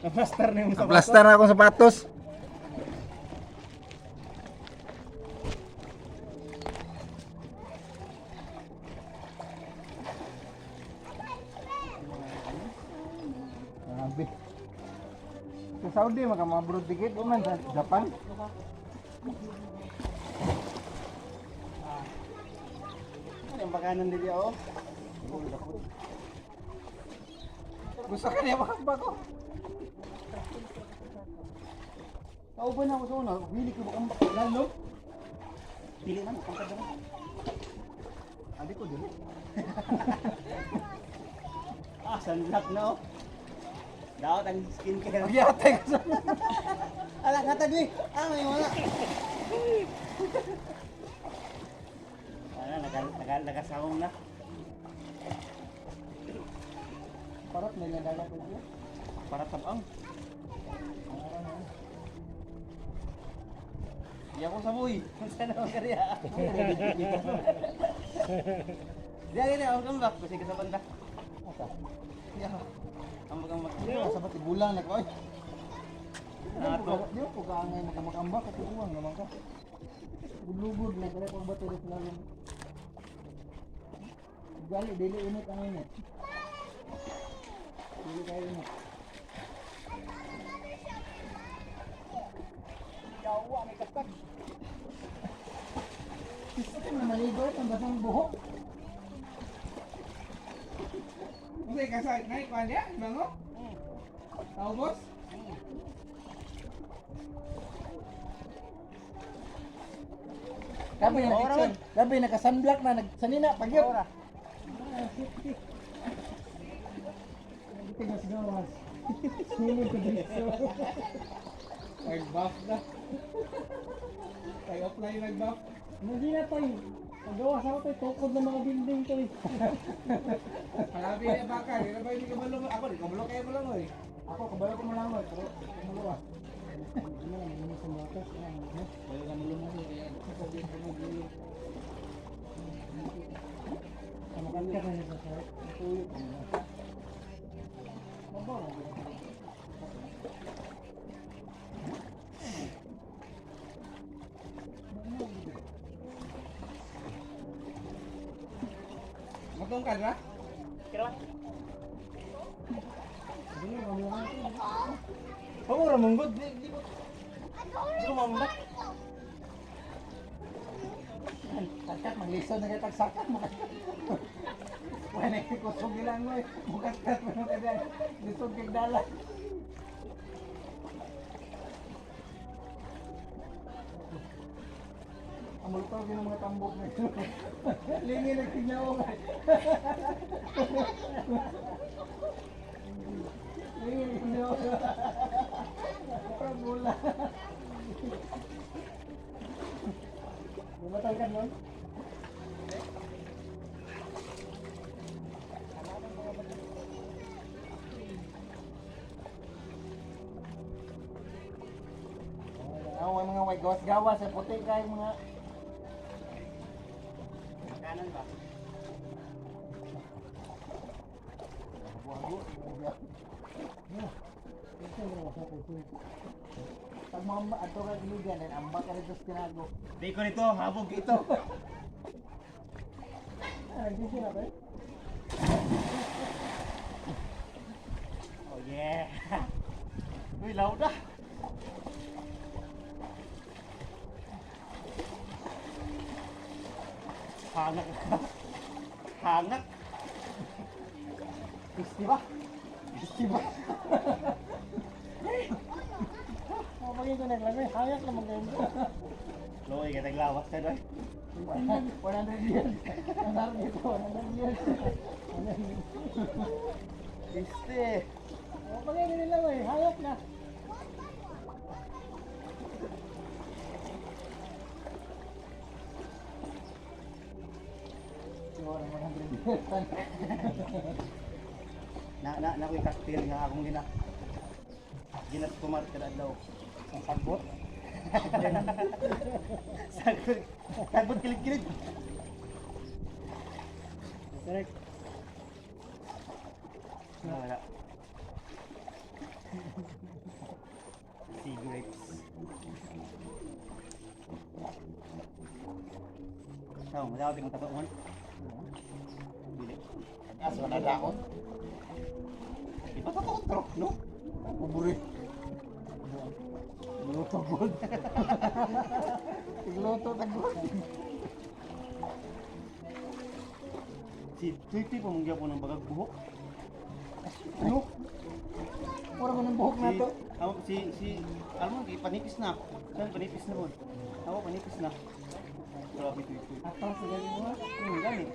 Na-plaster na yung sapatos. Plaster na akong sapatos. Grabe. Sa Saudi makamabroad ticket man sa Japan. Ano yung bakanan nila oh? Gusto ka niya makamba ko. Kauban na ako sa una, bili ko bakang lalo. Pili na, makang kada na. Adi ko dili. Sunblock na oh. Daot ang skincare. Yatay ko sa. Ala, katagwi. May wala. Nagasawang na. Parot may nadala ko diya. Para tabang. Di ako saboy. Saan ako kariya? Diyan gini ako kambak. Kasi kasaban ka. Asa? Diyan ako. Ambak-ambak. Sabat ibulang na ko ay. Ato. Di ko kaangay makamagambak at uwang naman ka. Lugod na kaya pang bato rin lang. Gali, dili init ang init. Dili kayo init. Yawa, may kastak. Ito na maligo ang basang buhok. Kasi kasay, naik pa niya, bango? Tao boss? Gabi na kitchen. Gabi naka-sunblock na nagsanina pagyot. Tingnan sa gawas. Sulod ko dito. Nag-buff na. Tayo offline nag-buff. Hindi na tayo. Pagawas ako tayo, tukod ng mga building to eh. Palabi na baka, di na ba hindi kabalo mo? Ako, di kabalo kayo mo lang eh. Ako, kabalo ko mo lang mo. Pero, kumalawa. Ano lang, hindi sa motos. Kaya ka mulungan mo, kaya ako din ko mag-iwi. Kamakan ka na nito sa tuyo. Mabaw. Matong ka na? Pamura mong good, di ko. Di ko mamulak. Takat, magliso na kita sakat mo. Wala na kusog ilang mo eh. Bukat-kat mo na dyan. Lisog kong dala. Amultaw din ang mga tambok na ito. Lingi nagtignaw ko. Lingi nagtignaw ko. Pagmula. Bumatay ka nun? Ang mga white gawas-gawas sa puti kayo mga Kanan ba? buhago. Pag mga ato ka ilugan, ambak ka rito sa tinago. Di ko nito, habog ito. Hindi sila ba? Oh yeah. Uy, law na. Hangak. Hangak. Pisti ba? Pisti ba? Mapagin ko naglagay, hayak naman kayo. Loy, kita glawas ka doy. 100 years. Ang sarap dito, 100 years. Piste. Mapagin ko nila mo eh, hayak na. Siguro 100 years. Na ko'y cocktail nga akong ginat kumat kada daw. Ang sagbot. Sagbot kilig-kilig. Correct. Wala. Ikaw, madawat yung tabaon. Dili. Aso na daon. Ipatatakot bro, no? Uburi. Luto good. Tigluto tagod. Si Tweety pamungya po ng bagag buhok. Ano? Mura mo ng buhok na to. Alam mo, panipis na. Saan panipis na po? Ako, panipis na. Grabe Tweety. Atang sa galing mo. Gani.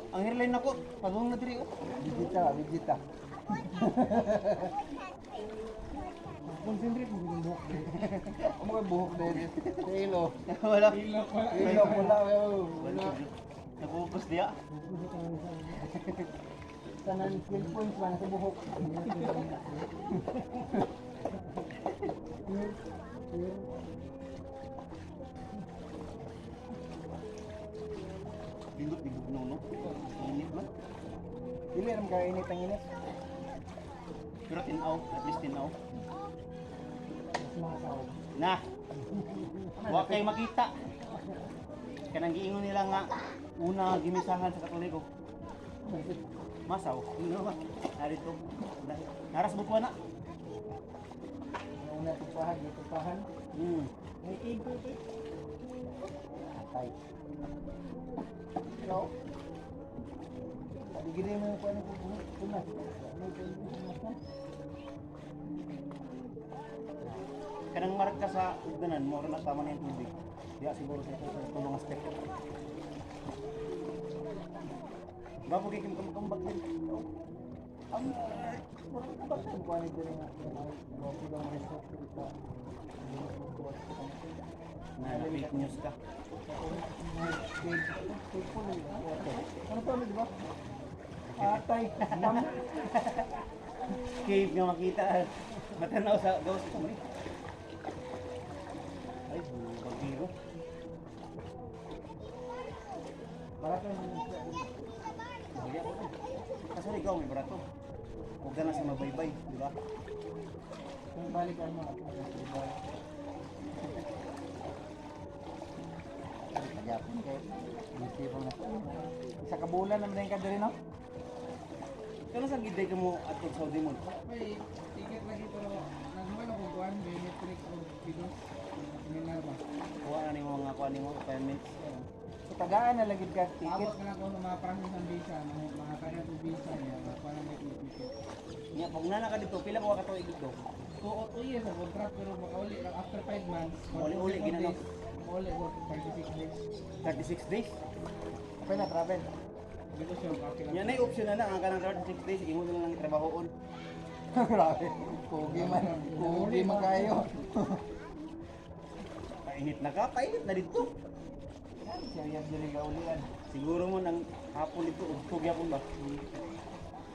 Ang hairline ako, pagong na diri. Bigita. Concentrate mo yung buhok. Ano ka buhok na yun? Sa ilo. Wala. Ilo pula. Wala. Nag-focus diya. Tanan skill points man sa buhok. Bindot no. Init man. Dili ram ka init ang init. Pero tinaw, at least tinaw. Masaw. Na. Wa kay makita. Kanang giingon nila nga una gimisahan sa Katoliko. Masaw. Ano ba? Narito. Naras mo na. Una tupahan. May ibo to. Atay. Ikaw? Digiri mo ko ano ko punas. Kanang marka sa ugdanan mo na tama na yung tubig. Diya siguro sa tulong aspect. Bago kay kim kambak din. Ang bakit ko ano din nga. Ko lang resort kita. Na fake news ka. Ano to, di ba? Atay, ma'am. Cave nga makita. Matanaw sa ghost ko ni. Ay, bagiro. Maratang Bagya ko. Kasi ikaw may barato. Huwag ka na sa mabaybay, di ba? kung balikan mo. Nagyapon kay Buti pa na. Isa ka bulan naman yung kadiri, no? Kano sa giday ka mo at Saudi mo? May ticket lagi pero nagman ako kuan biometric o pidos seminar ba. Kuha na ni mo mga kuha ni mo appointments. So tagaan na lagi ka ticket. Abot ka na ko sa mga process ng visa, mga kanya to visa niya, kuha na may ticket. Nya pag nana ka dito, pila mo ka katuig dito? 2 o 2 years sa contract pero makauli lang after 5 months. Uli-uli, ginano? Uli ko 36 days. 36 days. Okay na, travel. Dito siya okay lang. Yan ay option na lang ang kanang 36 days, imo na lang trabahoon. Grabe. Pugi man. Pugi man kayo. Painit na ka, painit na dito. Yan, serious diri ka ulian. Siguro mo nang hapon dito, ugtog yapon ba?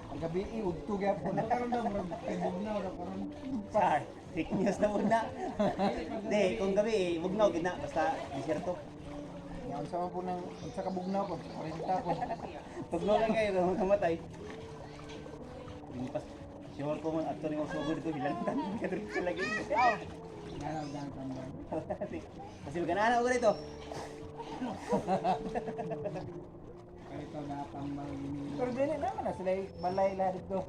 Ang gabi udtog yapon. Nagkaroon daw murag kay bugnaw daw karon. Sar, fake news na muna. Hindi, kung gabi eh, bugnaw gina, basta disyerto. Yan sa po ng sa kabugnaw ko, 40 po. Tugnaw lang kayo, kung kamatay. Pas, sure ko man, ato ni mo sugod dito, hilantan. Kadrip sa lagi. Naraw dan tambay. Kasi magana ako rito. Kaya ito na tambay gini. Pero dili naman na sila balay lahat dito.